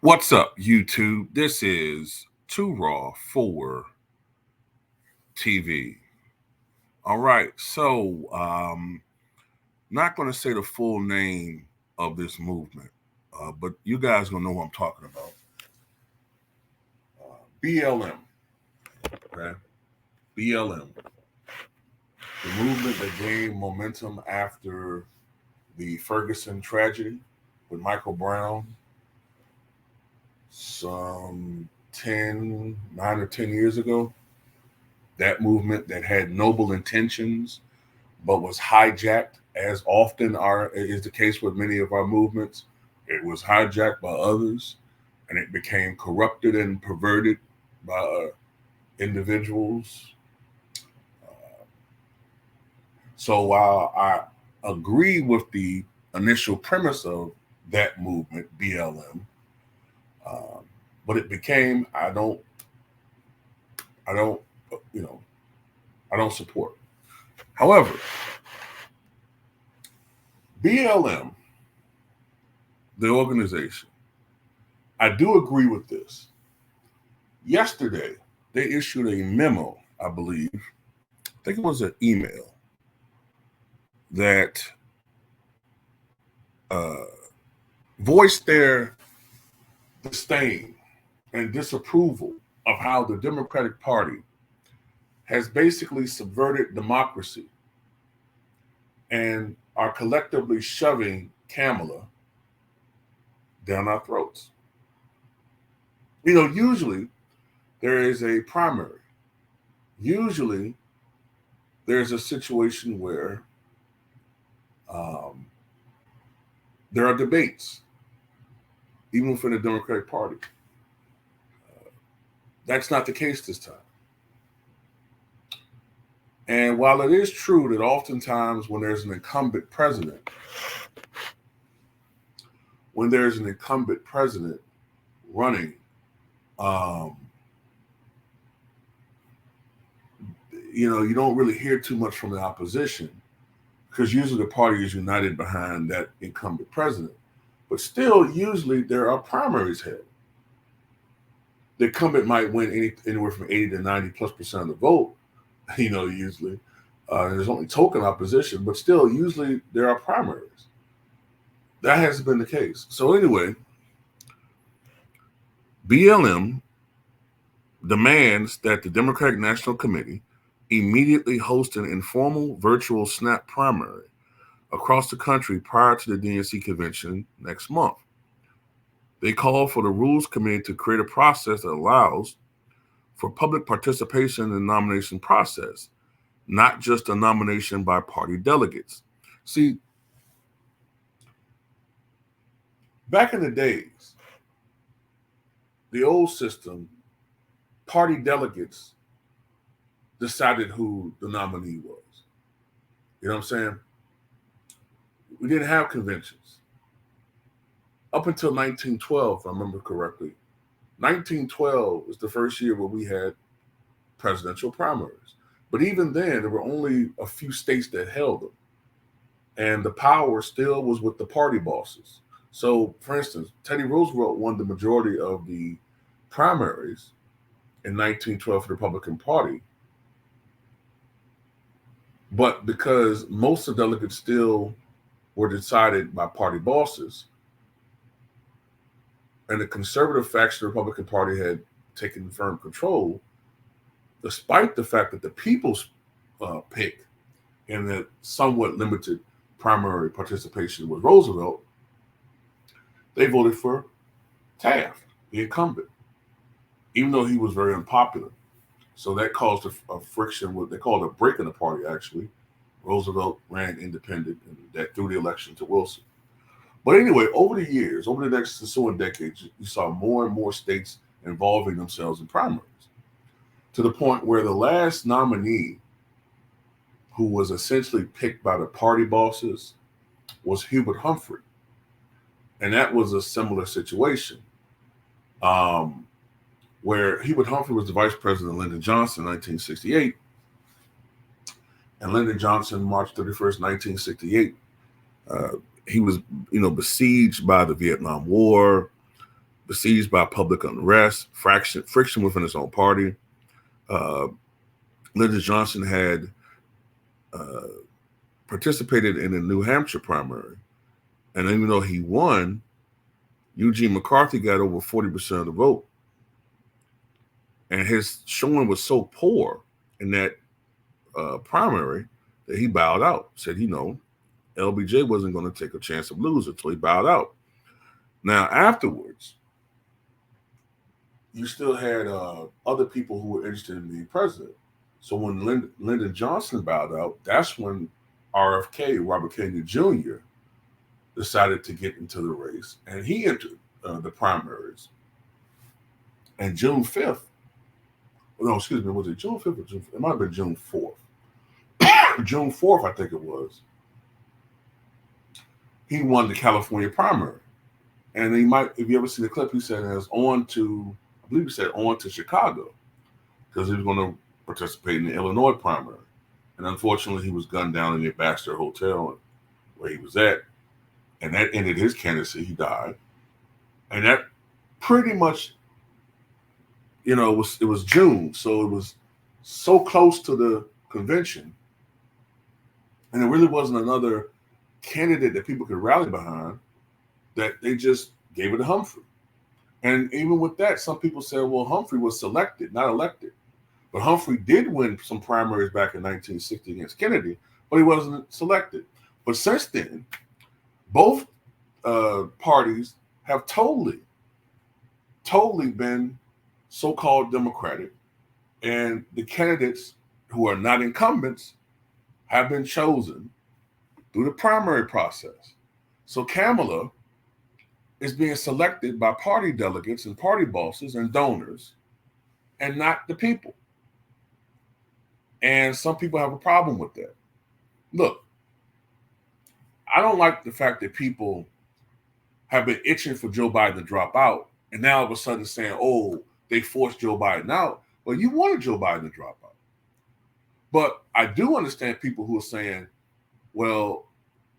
What's up, YouTube? This is Too Raw for TV. All right, not going to say the full name of this movement, but you guys gonna know what I'm talking about. BLM, okay? BLM, the movement that gained momentum after the Ferguson tragedy with Michael Brown, some 9 or 10 years ago. That movement that had noble intentions but was hijacked, as often is the case with many of our movements. It was hijacked by others, and it became corrupted and perverted by individuals. So while I agree with the initial premise of that movement, BLM, but it became I don't support. However, BLM, the organization, I do agree with this. Yesterday, they issued a memo, I believe. I think it was an email that voiced their disdain and disapproval of how the Democratic Party has basically subverted democracy and are collectively shoving Kamala down our throats. Usually there is a primary. Usually there's a situation where there are debates, even within the Democratic Party. That's not the case this time. And while it is true that oftentimes when there's an incumbent president running, you don't really hear too much from the opposition because usually the party is united behind that incumbent president. But still, usually there are primaries held. The incumbent might win anywhere from 80 to 90+% of the vote, usually. There's only token opposition, but still, usually there are primaries. That hasn't been the case. So anyway, BLM demands that the Democratic National Committee immediately host an informal virtual snap primary across the country prior to the DNC convention next month. They call for the Rules Committee to create a process that allows for public participation in the nomination process, not just a nomination by party delegates. See, back in the days, the old system, party delegates decided who the nominee was. You know what I'm saying? We didn't have conventions. Up until 1912, if I remember correctly. 1912 was the first year where we had presidential primaries. But even then, there were only a few states that held them. And the power still was with the party bosses. So, for instance, Teddy Roosevelt won the majority of the primaries in 1912 for the Republican Party. But because most of the delegates still were decided by party bosses, and the conservative faction of the Republican Party had taken firm control, despite the fact that the people's pick in the somewhat limited primary participation with Roosevelt, they voted for Taft, the incumbent, even though he was very unpopular. So that caused a friction. They called it a break in the party, actually. Roosevelt ran independent, and that threw the election to Wilson. But anyway, over the years, over the next ensuing decades, you saw more and more states involving themselves in primaries, to the point where the last nominee, who was essentially picked by the party bosses, was Hubert Humphrey. And that was a similar situation, where Hubert Humphrey was the vice president of Lyndon Johnson in 1968. And Lyndon Johnson, March 31st, 1968, he was, besieged by the Vietnam War. besieged by public unrest, friction within his own party. Uh, Lyndon Johnson had uh, participated in the New Hampshire primary, and even though he won, Eugene McCarthy got over 40% of the vote, and his showing was so poor in that primary that he bowed out. Said, LBJ wasn't going to take a chance of losing, so he bowed out. Now, afterwards, you still had other people who were interested in being president. So when Lyndon Johnson bowed out, that's when RFK, Robert Kennedy Jr., decided to get into the race, and he entered the primaries. And June 5th, no, excuse me, was it June 5th or June 5th? It might have been June 4th. June 4th, I think it was. He won the California primary. And he might, if you ever see the clip, he said it was on to Chicago, because he was going to participate in the Illinois primary. And unfortunately, he was gunned down in the Baxter Hotel where he was at. And that ended his candidacy. He died. And that pretty much, it was June. So it was so close to the convention. And there really wasn't another candidate that people could rally behind, that they just gave it to Humphrey. And even with that, some people said, well, Humphrey was selected, not elected. But Humphrey did win some primaries back in 1960 against Kennedy, but he wasn't selected. But since then, both parties have totally been so-called Democratic. And the candidates who are not incumbents have been chosen through the primary process. So Kamala is being selected by party delegates and party bosses and donors, and not the people. And some people have a problem with that. Look, I don't like the fact that people have been itching for Joe Biden to drop out, and now all of a sudden saying, oh, they forced Joe Biden out. Well, you wanted Joe Biden to drop out. But I do understand people who are saying, well,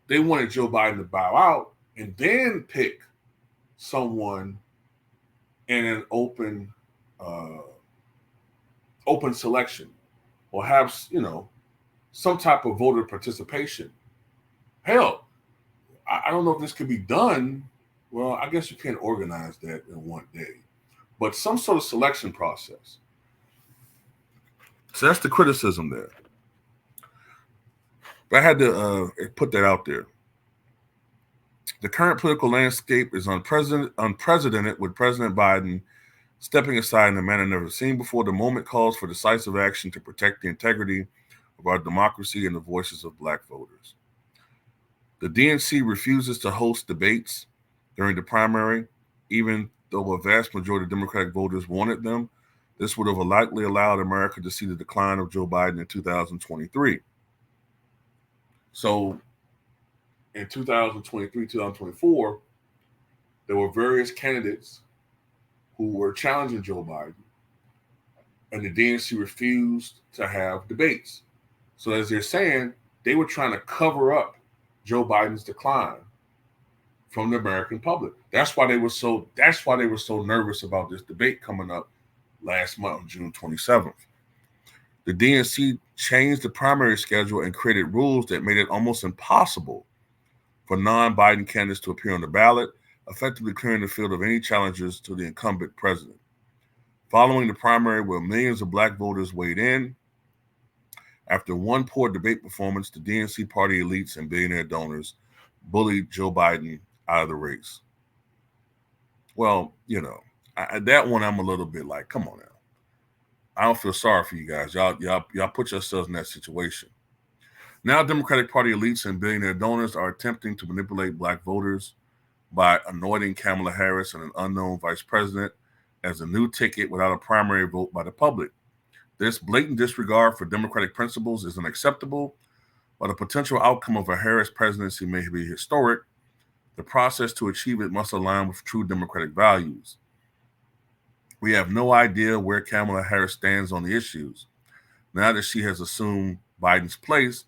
they wanted Joe Biden to bow out and then pick someone in an open selection, or have some type of voter participation. Hell, I don't know if this could be done. Well, I guess you can't organize that in one day, but some sort of selection process. So that's the criticism there. But I had to put that out there. The current political landscape is unprecedented, with President Biden stepping aside in a manner never seen before. The moment calls for decisive action to protect the integrity of our democracy and the voices of Black voters. The DNC refuses to host debates during the primary, even though a vast majority of Democratic voters wanted them. This would have likely allowed America to see the decline of Joe Biden in 2023. So in 2023, 2024, there were various candidates who were challenging Joe Biden, and the DNC refused to have debates. So as they're saying, they were trying to cover up Joe Biden's decline from the American public. That's why they were so nervous about this debate coming up last month on June 27th. The DNC changed the primary schedule and created rules that made it almost impossible for non-Biden candidates to appear on the ballot, effectively clearing the field of any challengers to the incumbent president. Following the primary, where millions of Black voters weighed in, after one poor debate performance, the DNC party elites and billionaire donors bullied Joe Biden out of the race. Well, that one I'm a little bit like, come on now. I don't feel sorry for you guys. Y'all put yourselves in that situation. Now, Democratic Party elites and billionaire donors are attempting to manipulate Black voters by anointing Kamala Harris and an unknown vice president as a new ticket without a primary vote by the public. This blatant disregard for democratic principles is unacceptable. While the potential outcome of a Harris presidency may be historic, the process to achieve it must align with true democratic values. We have no idea where Kamala Harris stands on the issues now that she has assumed Biden's place,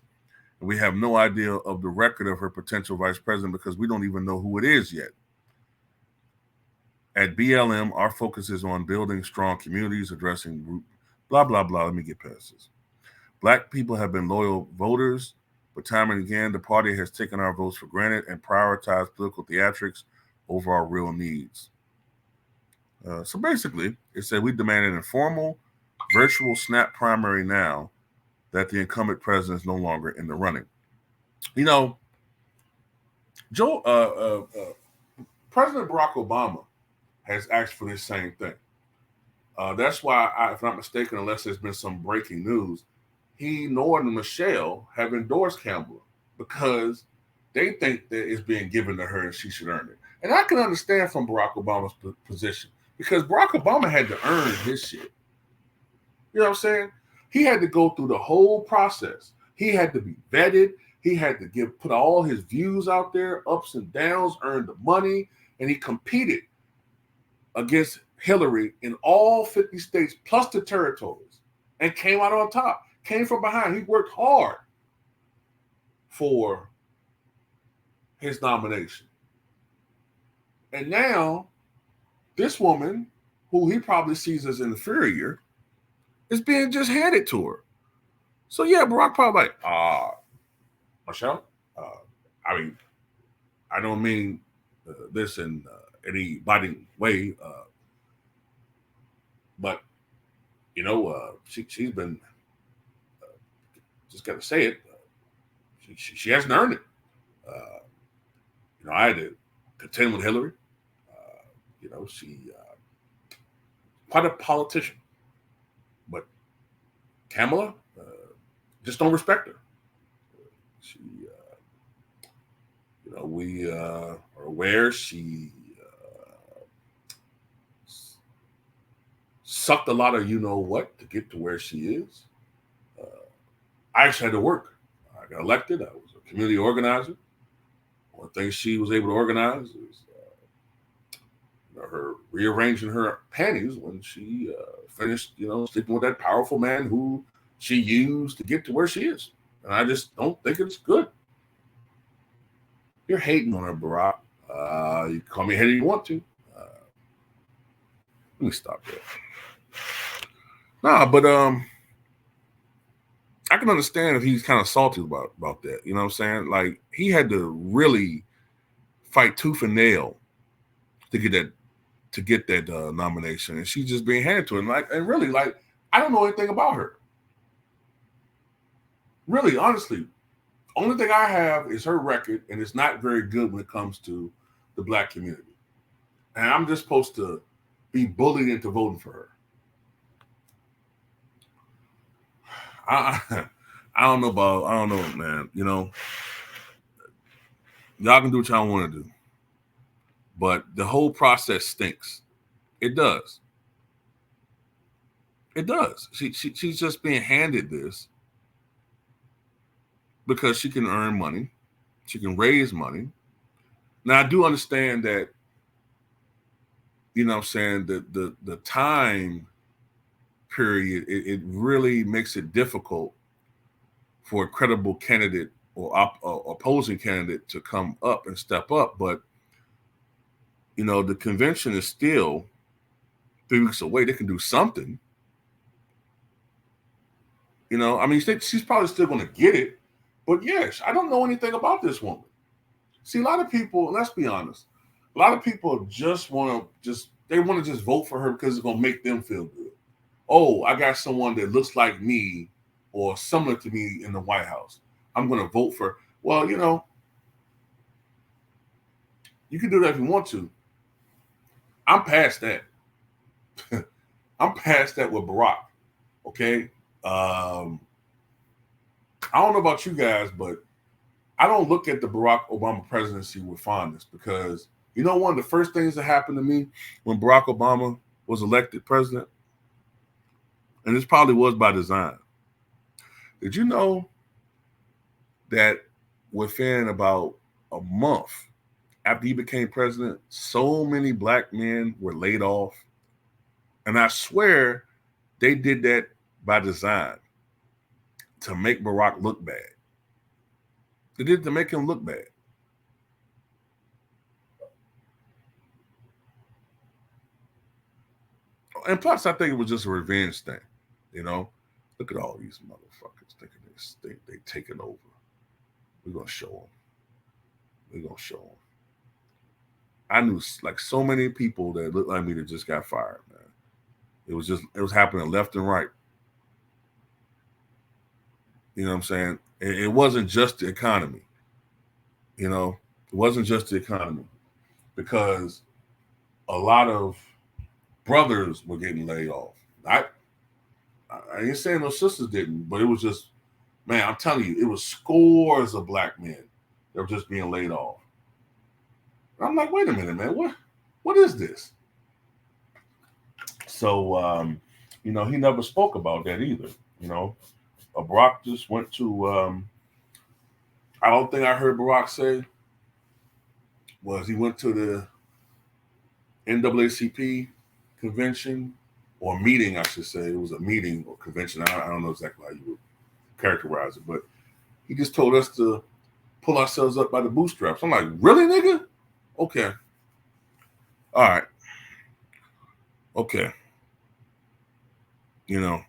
and we have no idea of the record of her potential vice president because we don't even know who it is yet. At BLM, our focus is on building strong communities, addressing group, blah, blah, blah. Let me get past this. Black people have been loyal voters, but time and again, the party has taken our votes for granted and prioritized political theatrics over our real needs. So basically, it said we demand an informal, virtual snap primary now that the incumbent president is no longer in the running. You know, President Barack Obama has asked for this same thing. That's why, if I'm not mistaken, unless there's been some breaking news, he, Nord, and Michelle have endorsed Kamala because they think that it's being given to her and she should earn it. And I can understand from Barack Obama's position because Barack Obama had to earn his shit. You know what I'm saying? He had to go through the whole process. He had to be vetted. He had to put all his views out there, ups and downs, earn the money, and he competed against Hillary in all 50 states plus the territories and came out on top, came from behind. He worked hard for his nomination. And now this woman, who he probably sees as inferior, is being just handed to her. So yeah, Barack probably like, Michelle, I mean, I don't mean this in any biting way, but you know, she's been just got to say it. She hasn't earned it. You know, I had to contend with Hillary. You know, she quite a politician, but Kamala just don't respect her. She, you know, we are aware she sucked a lot of you know what to get to where she is. I actually had to work. I got elected. I was a community organizer. One thing she was able to organize is you know, her rearranging her panties when she finished, you know, sleeping with that powerful man who she used to get to where she is. And I just don't think it's good. You're hating on her, Barack. You call me hater if you want to. Let me stop there. Nah, but I can understand if he's kind of salty about that. You know what I'm saying? Like he had to really fight tooth and nail to get that nomination, and she's just being handed to him. Like, and really, like, I don't know anything about her. Really, honestly, only thing I have is her record, and it's not very good when it comes to the black community. And I'm just supposed to be bullied into voting for her. I don't know, man. You know, y'all can do what y'all want to do, but the whole process stinks. It does. It does. She's just being handed this because she can earn money, she can raise money. Now I do understand that. You know what I'm saying? The time period, it really makes it difficult for a credible candidate or opposing candidate to come up and step up. But, you know, the convention is still 3 weeks away. They can do something. You know, I mean, she's probably still going to get it. But yes, I don't know anything about this woman. See, a lot of people, let's be honest, a lot of people just want to just vote for her because it's going to make them feel good. Oh, I got someone that looks like me or similar to me in the White House. I'm going to vote for. Well, you know, you can do that if you want to. I'm past that. I'm past that with Barack. Okay. I don't know about you guys, but I don't look at the Barack Obama presidency with fondness because, you know, one of the first things that happened to me when Barack Obama was elected president, and this probably was by design. Did you know that within about a month after he became president, so many black men were laid off? And I swear they did that by design to make Barack look bad. They did it to make him look bad. And plus, I think it was just a revenge thing. You know, look at all these motherfuckers thinking they taking over. We're gonna show them. We're gonna show them. I knew like so many people that looked like me that just got fired, man. It was happening left and right. You know what I'm saying? It wasn't just the economy. You know, it wasn't just the economy, because a lot of brothers were getting laid off. I ain't saying no sisters didn't, but it was just, man, I'm telling you, it was scores of black men that were just being laid off. I'm like, wait a minute, man, what is this? So, you know, he never spoke about that either. You know, Barack just went to, I don't think I heard Barack say was he went to the NAACP convention or meeting, I should say. It was a meeting or convention. I don't know exactly how you would characterize it, but he just told us to pull ourselves up by the bootstraps. I'm like, really, nigga? Okay. All right. Okay. You know,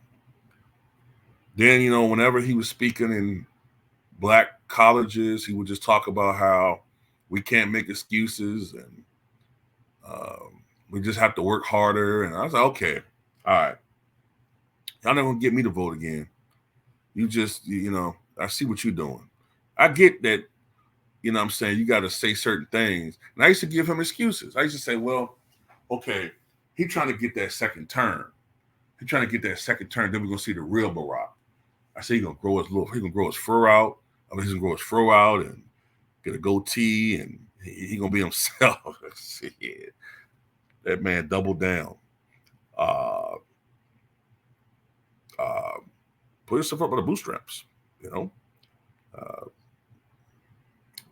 then, you know, whenever he was speaking in black colleges, he would just talk about how we can't make excuses and we just have to work harder. And I was like, okay, all right. Y'all never gonna get me to vote again. You just, you know, I see what you're doing. I get that, you know what I'm saying, you got to say certain things. And I used to give him excuses. I used to say, well, okay, he trying to get that second term. He trying to get that second term. Then we're going to see the real Barack. I say he's going to grow his fur out. I mean, he's going to grow his fur out and get a goatee, and he going to be himself. Shit. That man doubled down. Put yourself up by the bootstraps, you know.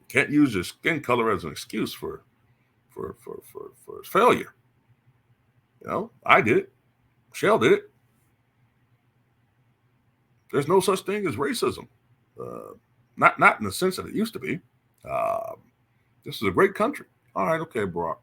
Can't use your skin color as an excuse for failure. You know, I did it. Shell did it. There's no such thing as racism. Not in the sense that it used to be. This is a great country. All right, okay, Barack.